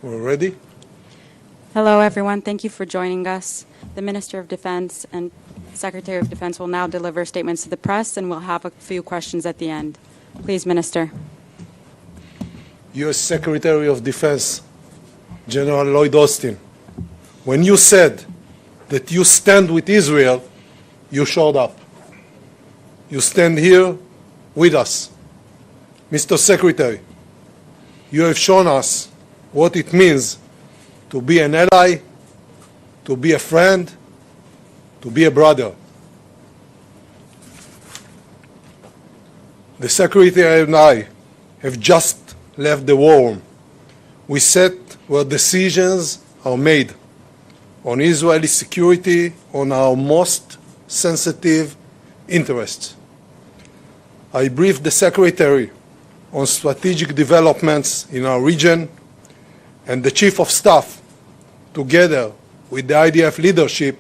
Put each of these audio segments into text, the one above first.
We're ready? Hello, everyone. Thank you for joining us. The Minister of Defense and Secretary of Defense will now deliver statements to the press, and we'll have a few questions at the end. Please, Minister. U.S. Secretary of Defense, General Lloyd, when you said that you stand with Israel, you showed up. You stand here with us. Mr. Secretary, you have shown us what it means to be an ally, to be a friend, to be a brother. The Secretary and I have just left the war room. We sat where decisions are made on Israeli security, on our most sensitive interests. I briefed the Secretary on strategic developments in our region, and the Chief of Staff, together with the IDF leadership,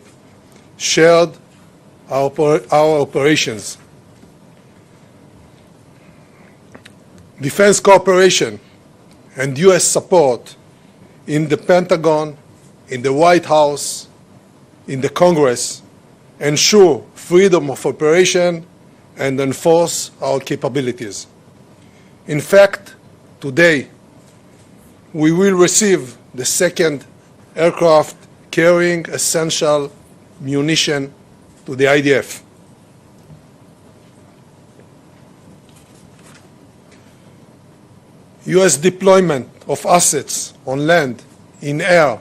shared our operations. Defense cooperation and U.S. support in the Pentagon, in the White House, in the Congress, ensure freedom of operation and enforce our capabilities. In fact, today, we will receive the second aircraft carrying essential munition to the IDF. U.S. deployment of assets on land, in air,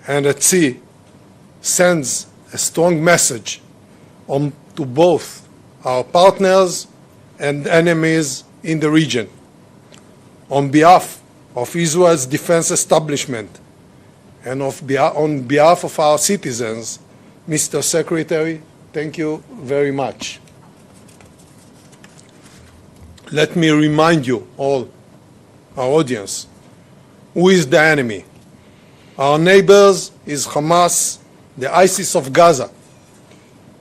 and at sea sends a strong message to both our partners and enemies in the region. On behalf of Israel's defense establishment and on behalf of our citizens, Mr. Secretary, thank you very much. Let me remind you all, our audience, who is the enemy. Our neighbors is Hamas, the ISIS of Gaza,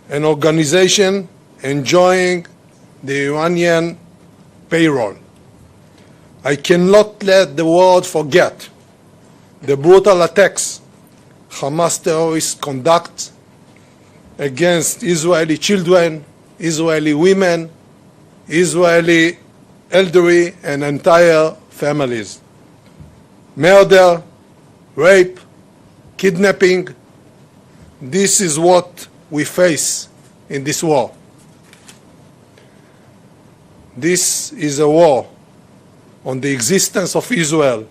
an organization enjoying the Iranian payroll. I cannot let the world forget the brutal attacks Hamas terrorists conduct against Israeli children, Israeli women, Israeli elderly and entire families. Murder, rape, kidnapping, this is what we face in this war. This is a war on the existence of Israel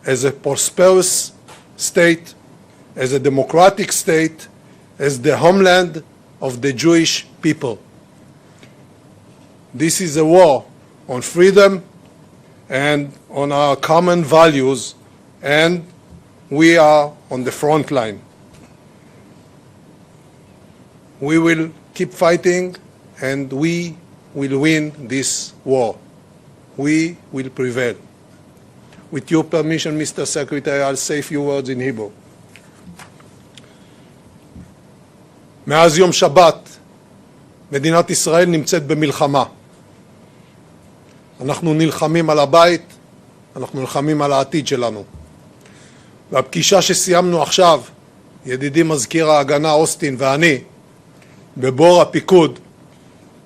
as a prosperous state, as a democratic state, as the homeland of the Jewish people. This is a war on freedom and on our common values, and we are on the front line. We will keep fighting, and we will win this war. We will prevail. With your permission, Mr. Secretary, I'll say a few words in Hebrew. מאז יום שבת, מדינת ישראל נמצאת במלחמה. אנחנו נלחמים על הבית, אנחנו נלחמים על העתיד שלנו. והפגישה שסיימנו עכשיו, ידידי מזכיר ההגנה אוסטין ואני, בבור הפיקוד,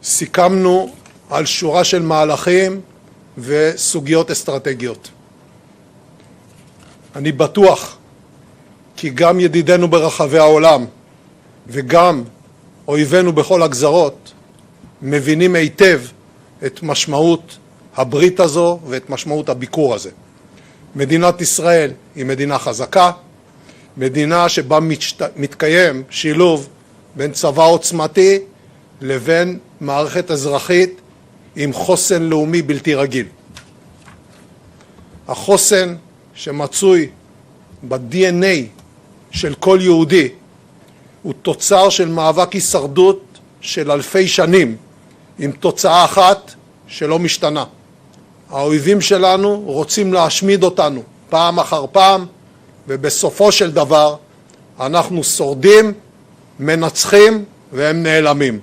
סיכמנו על שורה של מהלכים וסוגיות אסטרטגיות. אני בטוח כי גם ידידינו ברחבי העולם וגם אויבינו בכל הגזרות מבינים היטב את משמעות הברית הזו ואת משמעות הביקור הזה. מדינת ישראל היא מדינה חזקה, מדינה שבה מתקיים שילוב בין צבא עוצמתי לבין מערכת אזרחית עם חוסן לאומי בלתי רגיל. החוסן שמצוי ב-DNA של כל יהודי הוא תוצר של מאבק הישרדות של אלפי שנים עם תוצאה אחת שלא משתנה. האויבים שלנו רוצים להשמיד אותנו פעם אחר פעם, ובסופו של דבר אנחנו שורדים, מנצחים והם נעלמים.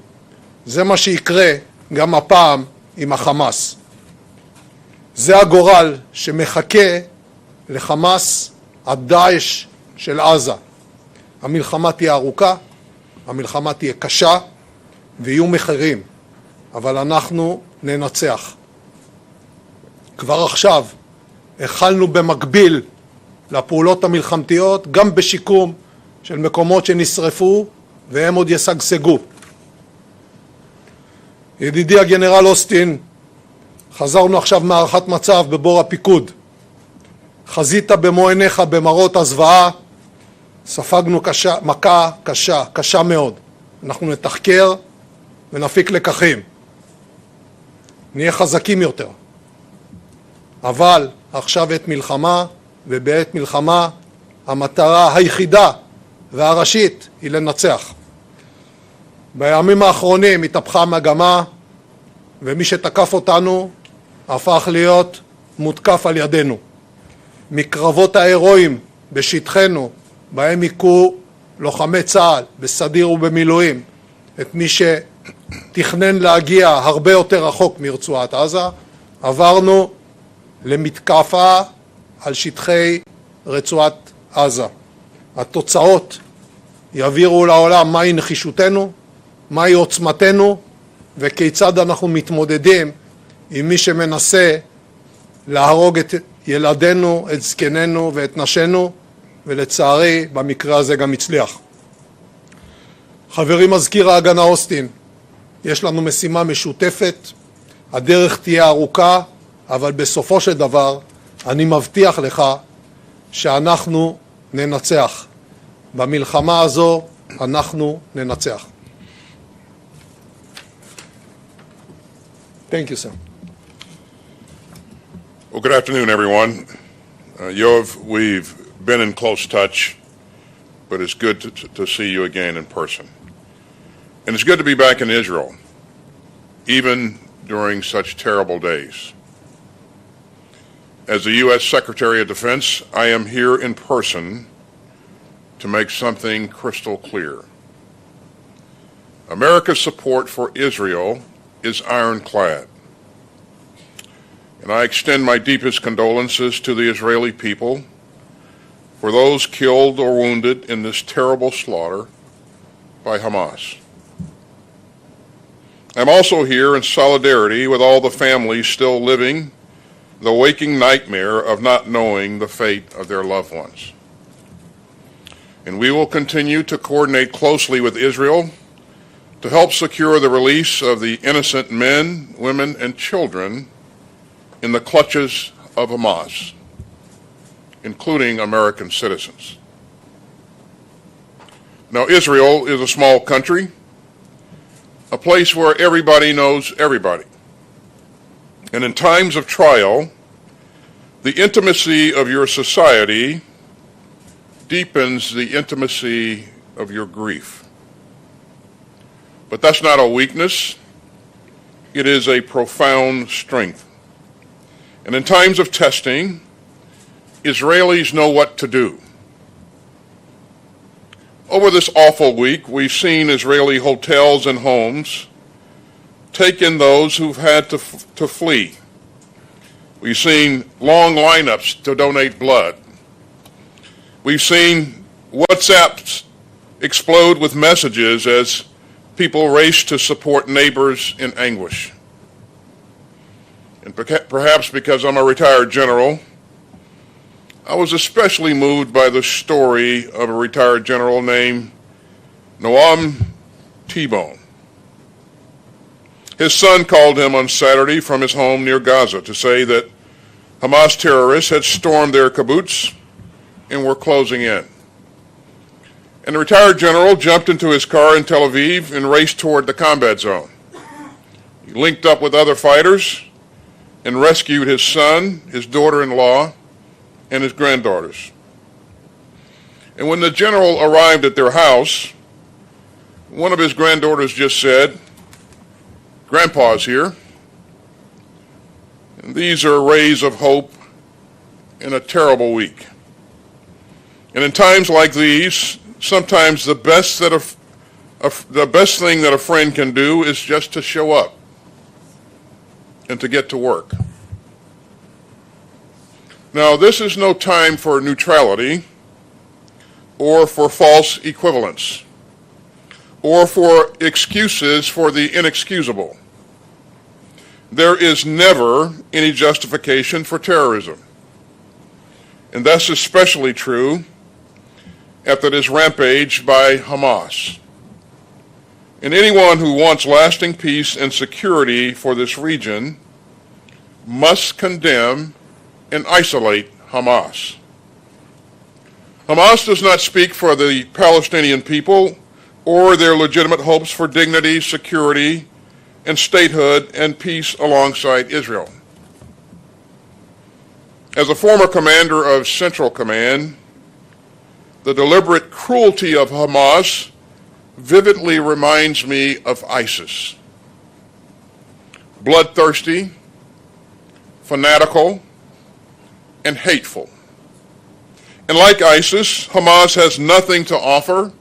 זה מה שיקרה גם הפעם עם החמאס. זה הגורל שמחכה לחמאס הדאעש של עזה. המלחמה תהיה ארוכה, המלחמה תהיה קשה, ויהיו מחירים, אבל אנחנו ננצח. כבר עכשיו החלנו במקביל לפעולות המלחמתיות, גם בשיקום של מקומות שנשרפו, והם עוד ישגשגו. ידידי הגנרל אוסטין, חזרנו עכשיו מערכת מצב בבור הפיקוד. חזית במו עיניך במראות הזוועה, ספגנו מכה קשה מאוד. אנחנו נתחקר ונפיק לקחים. נהיה חזקים יותר. אבל עכשיו עת מלחמה, ובעת מלחמה המטרה היחידה והראשית היא לנצח. בימים האחרונים התהפכה המגמה, ומי שתקף אותנו הפך להיות מותקף על ידינו. מקרבות ההירואיים בשטחנו, בהם היכו לוחמי צה"ל בסדיר ובמילואים, את מי שתכנן להגיע הרבה יותר רחוק מרצועת עזה, עברנו למתקפה על שטחי רצועת עזה. התוצאות יעבירו לעולם מהי נחישותנו, מהי עוצמתנו, וכיצד אנחנו מתמודדים עם מי שמנסה להרוג את ילדינו, את זקנינו ואת נשינו, ולצערי במקרה הזה גם הצליח. חברי מזכיר ההגנה אוסטין, יש לנו משימה משותפת, הדרך תהיה ארוכה, אבל בסופו של דבר אני מבטיח לך שאנחנו ננצח. במלחמה הזו אנחנו ננצח. Thank you, sir. Well, good afternoon, everyone. Yoav, we've been in close touch, but it's good to see you again in person. And it's good to be back in Israel, even during such terrible days. As the U.S. Secretary of Defense, I am here in person to make something crystal clear. America's support for Israel is ironclad. And I extend my deepest condolences to the Israeli people for those killed or wounded in this terrible slaughter by Hamas. I'm also here in solidarity with all the families still living the waking nightmare of not knowing the fate of their loved ones. And we will continue to coordinate closely with Israel to help secure the release of the innocent men, women, and children in the clutches of Hamas, including American citizens. Now, Israel is a small country, a place where everybody knows everybody. And in times of trial, the intimacy of your society deepens the intimacy of your grief. But that's not a weakness. It is a profound strength. And in times of testing, Israelis know what to do. Over this awful week, we've seen Israeli hotels and homes take in those who've had to flee. We've seen long lineups to donate blood. We've seen WhatsApps explode with messages as people race to support neighbors in anguish. And perhaps because I'm a retired general, I was especially moved by the story of a retired general named Noam T-Bone. His son called him on Saturday from his home near Gaza to say that Hamas terrorists had stormed their kibbutz and were closing in. And the retired general jumped into his car in Tel Aviv and raced toward the combat zone. He linked up with other fighters and rescued his son, his daughter-in-law, and his granddaughters. And when the general arrived at their house, one of his granddaughters just said, "Grandpa's here." And these are rays of hope in a terrible week. And in times like these, sometimes the best thing that a friend can do is just to show up and to get to work. Now, this is no time for neutrality or for false equivalence or for excuses for the inexcusable. There is never any justification for terrorism, and that's especially true after this rampage by Hamas. And anyone who wants lasting peace and security for this region must condemn and isolate Hamas. Hamas does not speak for the Palestinian people or their legitimate hopes for dignity, security, and statehood and peace alongside Israel. As a former commander of Central Command, the deliberate cruelty of Hamas vividly reminds me of ISIS. Bloodthirsty, fanatical, and hateful. And like ISIS, Hamas has nothing to offer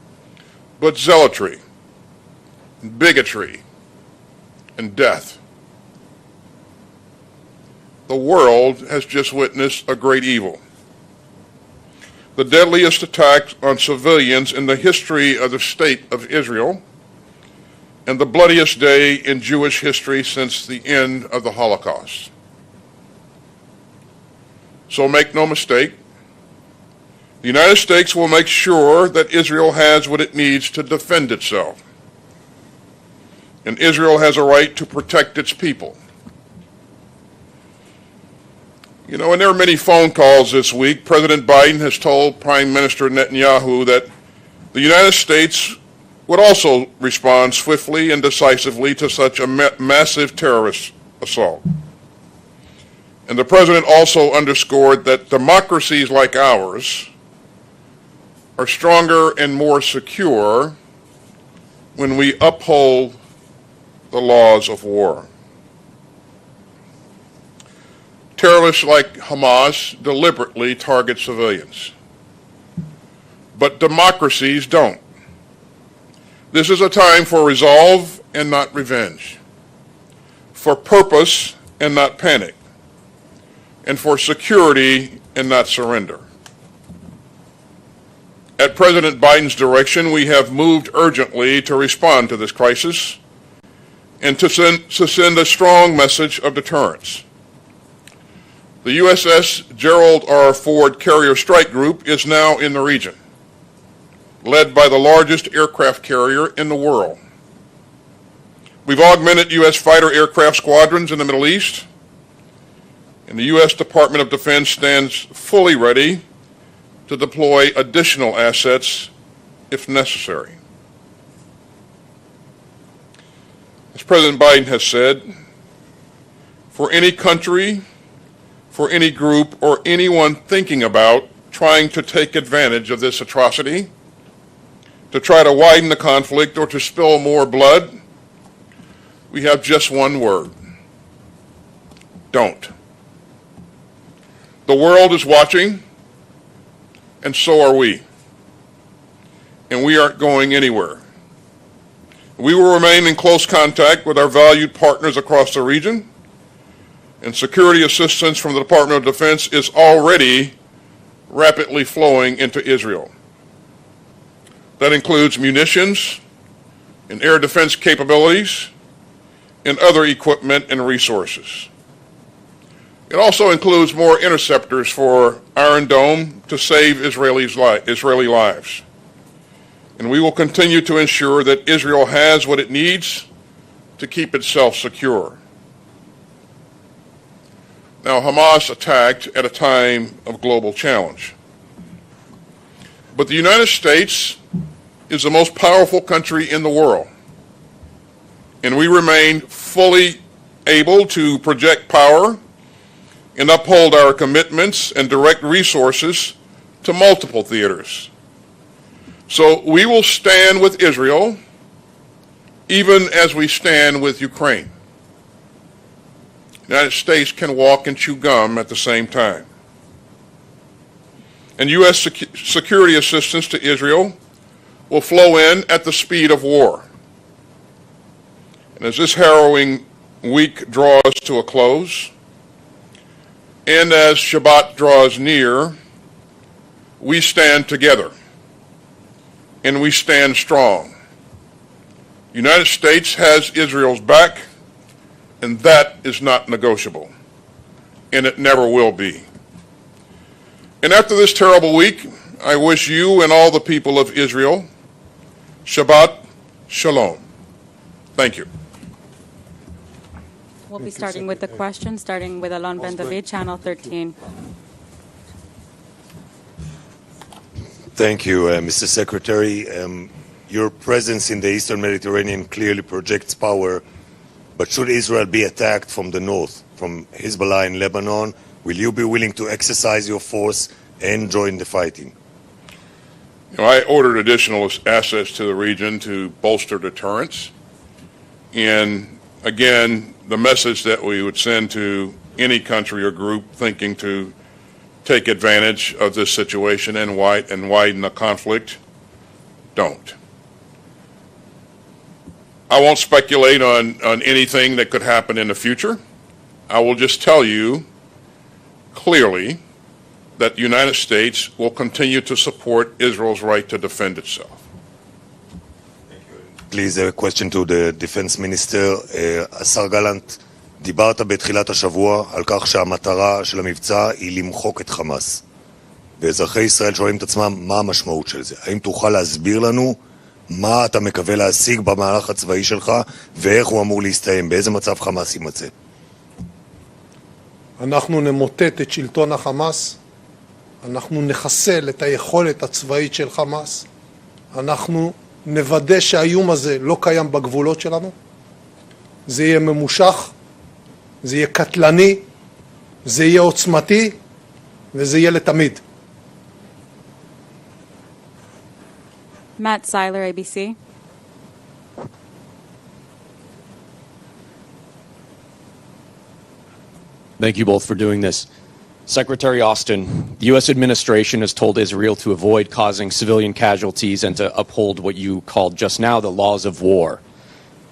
but zealotry, bigotry, and death. The world has just witnessed a great evil. The deadliest attack on civilians in the history of the state of Israel, and the bloodiest day in Jewish history since the end of the Holocaust. So make no mistake, the United States will make sure that Israel has what it needs to defend itself. And Israel has a right to protect its people. You know, and there are many phone calls this week. President Biden has told Prime Minister Netanyahu that the United States would also respond swiftly and decisively to such a massive terrorist assault. And the president also underscored that democracies like ours are stronger and more secure when we uphold the laws of war. Terrorists like Hamas deliberately target civilians, but democracies don't. This is a time for resolve and not revenge, for purpose and not panic, and for security and not surrender. At President Biden's direction, we have moved urgently to respond to this crisis and to send a strong message of deterrence. The USS Gerald R. Ford Carrier Strike Group is now in the region, led by the largest aircraft carrier in the world. We've augmented U.S. fighter aircraft squadrons in the Middle East, and the U.S. Department of Defense stands fully ready to deploy additional assets if necessary. As President Biden has said, for any country, for any group, or anyone thinking about trying to take advantage of this atrocity, to try to widen the conflict or to spill more blood, we have just one word: don't. The world is watching, and so are we. And we aren't going anywhere. We will remain in close contact with our valued partners across the region, and security assistance from the Department of Defense is already rapidly flowing into Israel. That includes munitions and air defense capabilities and other equipment and resources. It also includes more interceptors for Iron Dome to save Israeli lives. And we will continue to ensure that Israel has what it needs to keep itself secure. Now, Hamas attacked at a time of global challenge. But the United States is the most powerful country in the world, and we remain fully able to project power and uphold our commitments and direct resources to multiple theaters. So we will stand with Israel even as we stand with Ukraine. The United States can walk and chew gum at the same time. And U.S. security assistance to Israel will flow in at the speed of war. And as this harrowing week draws to a close, And as Shabbat draws near, we stand together, and we stand strong. The United States has Israel's back, and that is not negotiable, and it never will be. And after this terrible week, I wish you and all the people of Israel Shabbat Shalom. Thank you. We'll be starting with the questions, starting with Alon Ben David, Channel 13. Thank you, Mr. Secretary. Your presence in the Eastern Mediterranean clearly projects power, but should Israel be attacked from the north, from Hezbollah in Lebanon, will you be willing to exercise your force and join the fighting? I ordered additional assets to the region to bolster deterrence. And again, the message that we would send to any country or group thinking to take advantage of this situation and widen the conflict, don't. I won't speculate on anything that could happen in the future. I will just tell you clearly that the United States will continue to support Israel's right to defend itself. Please, a question to the Defense Minister. השר גלנט, דיברת בתחילת השבוע על כך שהמטרה של המבצע היא למחוק את חמאס. ואזרחי ישראל שואלים את עצמם מה המשמעות של זה. האם תוכל להסביר לנו מה אתה מקווה להשיג במהלך הצבאי שלך ואיך הוא אמור להסתיים, באיזה מצב חמאס יימצא? אנחנו נמוטט את שלטון החמאס, אנחנו נחסל את היכולת הצבאית של חמאס, אנחנו נוודא שהאיום הזה לא קיים בגבולות שלנו, זה יהיה ממושך, זה יהיה קטלני, זה יהיה עוצמתי וזה יהיה לתמיד. Matt Seiler, ABC. Thank you both for doing this. Secretary Austin, the U.S. administration has told Israel to avoid causing civilian casualties and to uphold what you called just now the laws of war.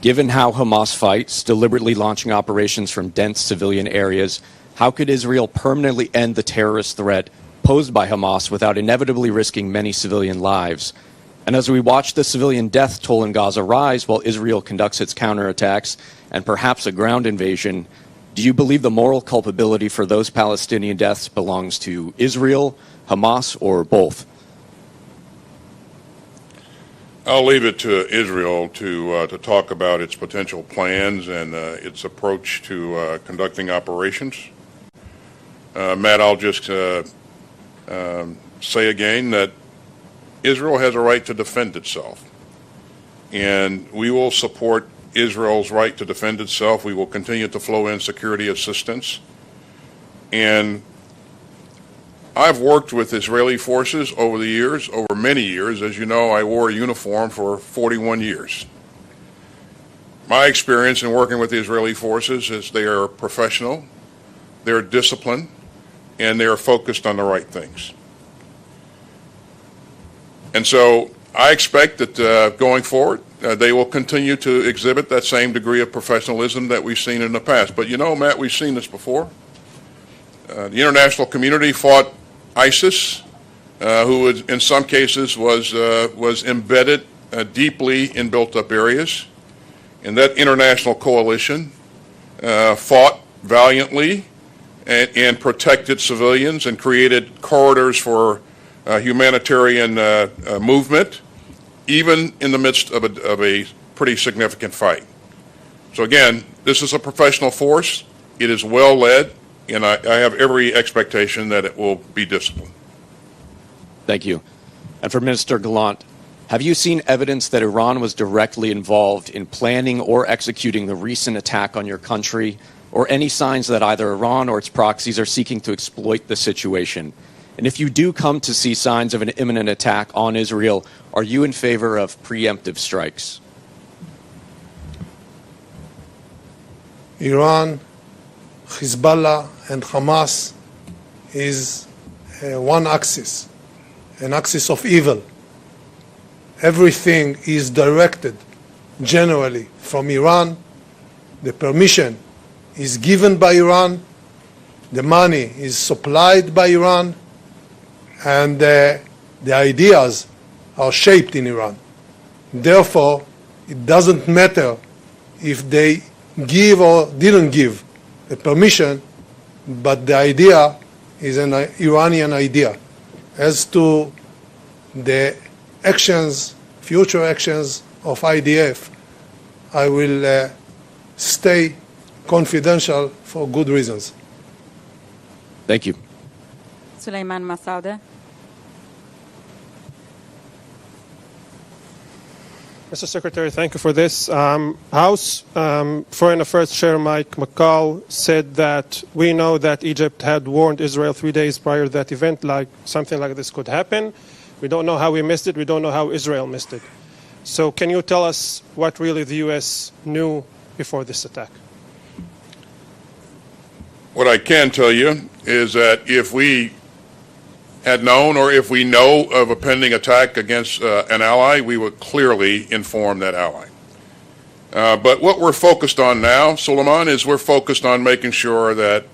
Given how Hamas fights, deliberately launching operations from dense civilian areas, how could Israel permanently end the terrorist threat posed by Hamas without inevitably risking many civilian lives? And as we watch the civilian death toll in Gaza rise while Israel conducts its counterattacks and perhaps a ground invasion, do you believe the moral culpability for those Palestinian deaths belongs to Israel, Hamas, or both? I'll leave it to Israel to talk about its potential plans and its approach to conducting operations. Matt, I'll just say again that Israel has a right to defend itself, and we will support Israel's right to defend itself. We will continue to flow in security assistance. And I've worked with Israeli forces over the years, over many years. As you know, I wore a uniform for 41 years. My experience in working with the Israeli forces is they are professional, they're disciplined, and they are focused on the right things. And so I expect that going forward, they will continue to exhibit that same degree of professionalism that we've seen in the past. But you know, Matt, we've seen this before. The international community fought ISIS, who in some cases was embedded deeply in built-up areas. And that international coalition fought valiantly and protected civilians and created corridors for humanitarian movement, even in the midst of a pretty significant fight. So again, this is a professional force. It is well led, and I have every expectation that it will be disciplined. Thank you. And for Minister Gallant, have you seen evidence that Iran was directly involved in planning or executing the recent attack on your country, or any signs that either Iran or its proxies are seeking to exploit the situation? And if you do come to see signs of an imminent attack on Israel, are you in favor of preemptive strikes? Iran, Hezbollah, and Hamas is one axis, an axis of evil. Everything is directed generally from Iran. The permission is given by Iran, the money is supplied by Iran, and the ideas are shaped in Iran. Therefore, it doesn't matter if they give or didn't give the permission, but the idea is an Iranian idea. As to the actions, future actions of IDF, I will stay confidential for good reasons. Thank you. Suleiman Masaude. Mr. Secretary, thank you for this. House Foreign Affairs Chair Mike McCall said that we know that Egypt had warned Israel 3 days prior to that event, like something like this could happen. We don't know how we missed it. We don't know how Israel missed it. So can you tell us what really the U.S. knew before this attack? What I can tell you is that if we had known or if we know of a pending attack against an ally, we would clearly inform that ally. But what we're focused on now, Suleiman, is we're focused on making sure that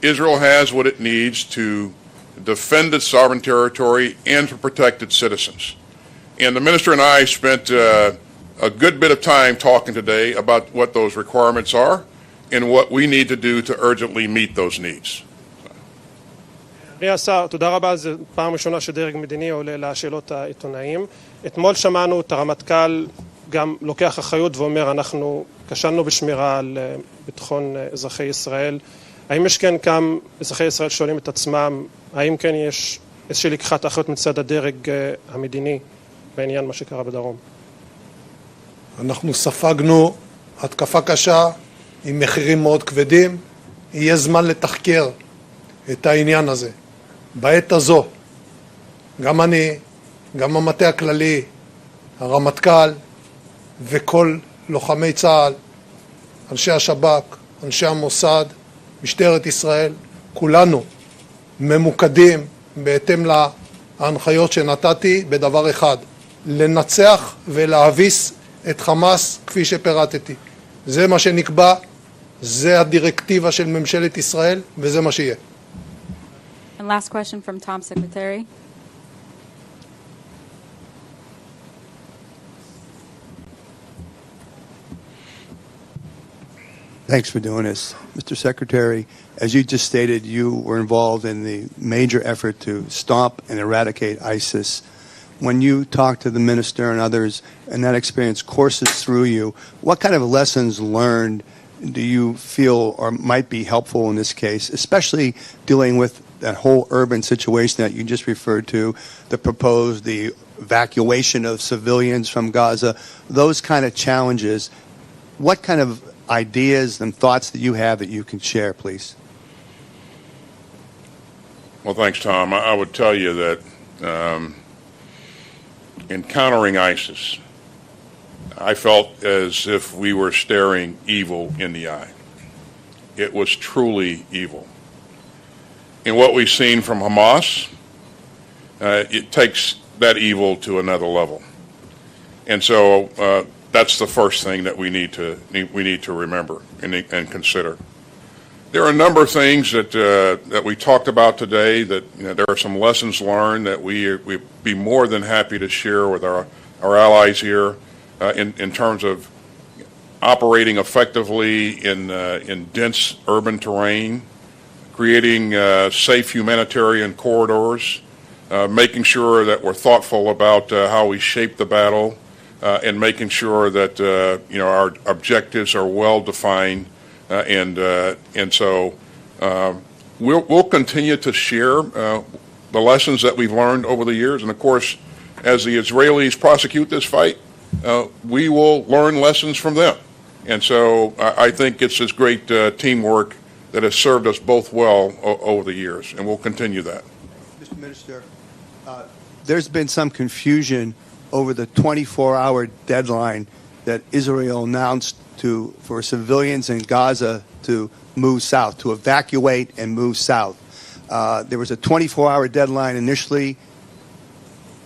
Israel has what it needs to defend its sovereign territory and to protect its citizens. And the minister and I spent a good bit of time talking today about what those requirements are and what we need to do to urgently meet those needs. אדוני השר, תודה רבה. זו פעם ראשונה שדרג מדיני עולה לשאלות העיתונאים. אתמול שמענו את הרמטכ"ל גם לוקח אחריות ואומר, אנחנו כשלנו בשמירה על ביטחון אזרחי ישראל. האם יש כן גם אזרחי ישראל שואלים את עצמם, האם כן יש איזושהי לקיחת אחריות מצד הדרג המדיני בעניין מה שקרה בדרום? אנחנו ספגנו התקפה קשה עם מחירים מאוד כבדים. יהיה זמן לתחקר את העניין הזה. בעת הזו, גם אני, גם המטה הכללי, הרמטכ"ל וכל לוחמי צה"ל, אנשי השב"כ, אנשי המוסד, משטרת ישראל, כולנו ממוקדים בהתאם להנחיות שנתתי בדבר אחד, לנצח ולהביס את חמאס כפי שפירטתי. זה מה שנקבע, זה הדירקטיבה של ממשלת ישראל וזה מה שיהיה. And last question from Tom Secretary. Thanks for doing this. Mr. Secretary, as you just stated, you were involved in the major effort to stop and eradicate ISIS. When you talk to the minister and others and that experience courses through you, what kind of lessons learned do you feel or might be helpful in this case, especially dealing with that whole urban situation that you just referred to, the evacuation of civilians from Gaza, those kind of challenges? What kind of ideas and thoughts that you have that you can share, please? Well, thanks, Tom. I would tell you that encountering ISIS, I felt as if we were staring evil in the eye. It was truly evil. And what we've seen from Hamas, it takes that evil to another level. And so that's the first thing that we need to remember and consider. There are a number of things that we talked about today that there are some lessons learned that we'd be more than happy to share with our allies here in terms of operating effectively in dense urban terrain, creating safe humanitarian corridors, making sure that we're thoughtful about how we shape the battle, and making sure that our objectives are well defined, and so we'll continue to share the lessons that we've learned over the years, and of course, as the Israelis prosecute this fight, we will learn lessons from them, and so I think it's this great teamwork that has served us both well over the years, and we'll continue that. Mr. Minister, there's been some confusion over the 24-hour deadline that Israel announced for civilians in Gaza to move south, to evacuate and move south. There was a 24-hour deadline initially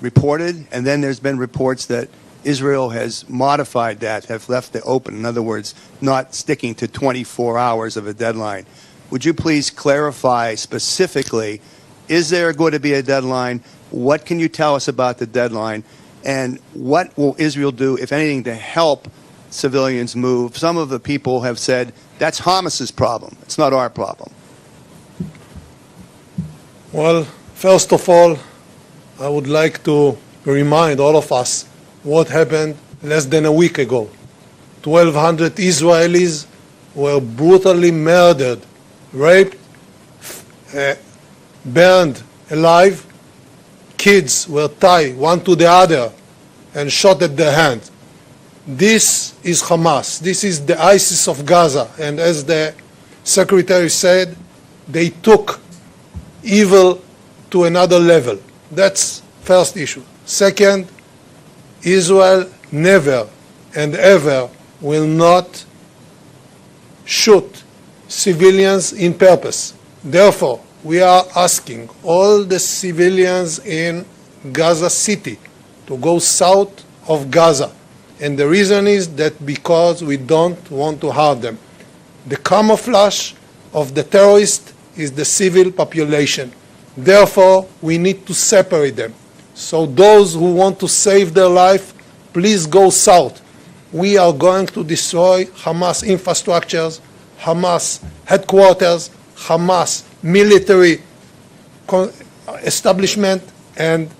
reported, and then there's been reports that Israel has modified that, have left it open. In other words, not sticking to 24 hours of a deadline. would you please clarify specifically, is there going to be a deadline? What can you tell us about the deadline? And what will Israel do, if anything, to help civilians move? Some of the people have said that's Hamas's problem. It's not our problem. Well, first of all, I would like to remind all of us what happened less than a week ago. 1,200 Israelis were brutally murdered, raped, burned alive. Kids were tied one to the other and shot at their hand. This is Hamas. This is the ISIS of Gaza. And as the Secretary said, they took evil to another level. That's first issue. Second, Israel never and ever will not shoot civilians in purpose. Therefore, we are asking all the civilians in Gaza City to go south of Gaza. And the reason is that because we don't want to harm them. The camouflage of the terrorist is the civil population. Therefore, we need to separate them. So those who want to save their life, please go south. We are going to destroy Hamas infrastructures, Hamas headquarters, Hamas military establishment, and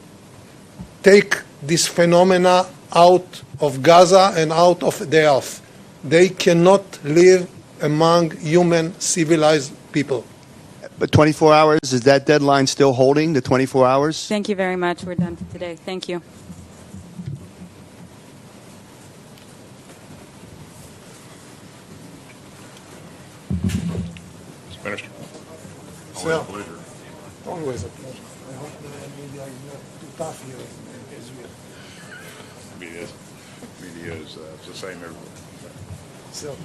take this phenomena out of Gaza and out of the earth. They cannot live among human, civilized people. But 24 hours, is that deadline still holding, the 24 hours? Thank you very much. We're done for today. Thank you. Minister. Sir, always a pleasure. I hope the media is not too tough here in Israel. Media is the same everywhere. So.